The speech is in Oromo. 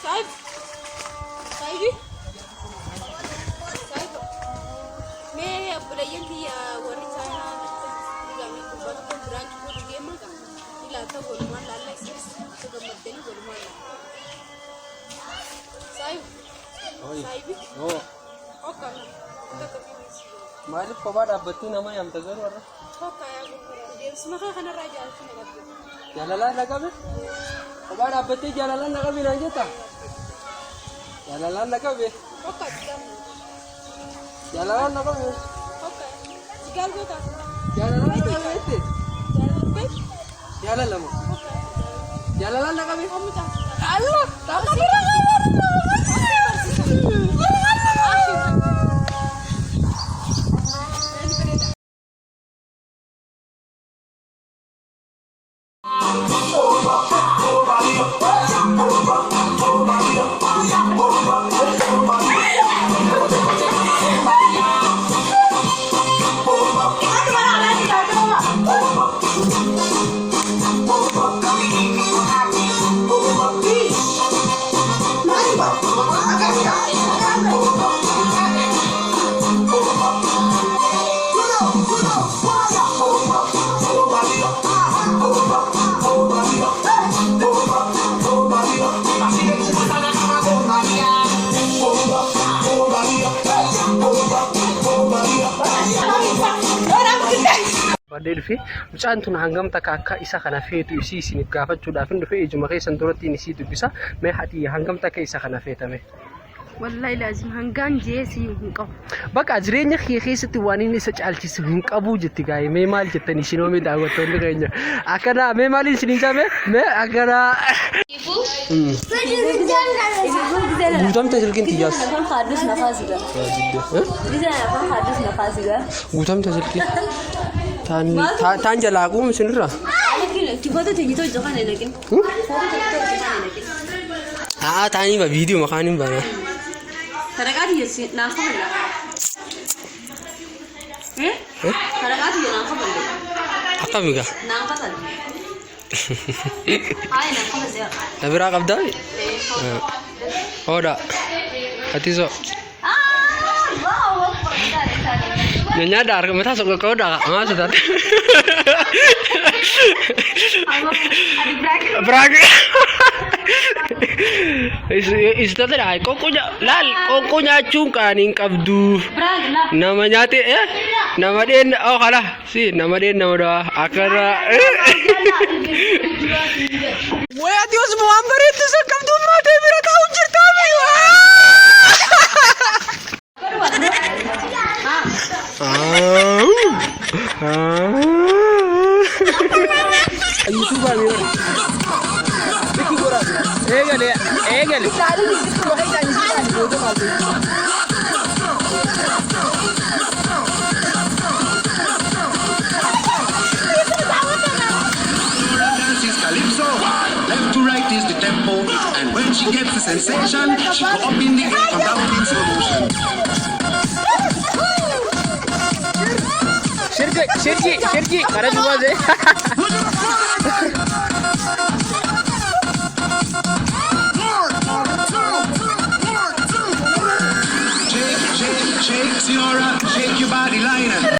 Saib, Saibi, Saib. मैं बुलाइए थी वरिचाना निगामी को बात को ब्रांच को दिए मगा इलाका गोलमाल लाल लाइसेंस तो गमते नहीं गोलमाल Saib, Saibi, Oh, ओका तो कभी maaliif kophaa dhaabbattii nama yaamta garuu warra? ओका या देवसमा खाना राजा आलती नगाते Jaalalaan naqabe? Kophaa dhaabbattee jaalalaan naqabe naan jetta? Jaalalaan naqabe? ओका जिगाल Jaalalaan naqabe? ओका जिगाल को का Jaalalaan naqabe jette? जाल पे Jaalalama? ओका Jaalalaan naqabe? हम जा Allah! Badee dhufee mucaan tun hangam takka akka isa kana feetu isii isiniif gaafachuudhaaf hin dhufee ijuma keessan duratti isii dubbisa mee haadhi hangam takka isa kana feetame. والله لازم هنقان جيسي ونقو Bakka jireenya kee keessatti waan inni isa caalchisu hin qabu jetti gaa'e mee maal jettanii isin oomii daawwattoonni keenya akkana mee maaliin isin jame mee akkana guutamte silkiin tiyyaas guutamte silkiin taan jalaa quum isinirra haa taanii ba viidiyoo makaaniin bana Tarakati yesi nakabala. Tarakati yesi nakabala. akkamiga Nakabala. Hai nakabala. Nabira qabda oda atiso Wow. nanya dar mata sok kau dah mas dah brag is tadi dah kokonya lal kokonya cungkan ing kabdu namanya te nama dia oh kalah si nama dia nama doa akara Wah Dios mau ambil itu sekabdu mati berat tahu cerita YouTube abi. Peki gora. Egale. Calypso. Left to right is the tempo, and when she gets the sensation, she go up in the air and down in slow motion. Sergi, karena cuma deh. Shake, Signora, shake your body liner.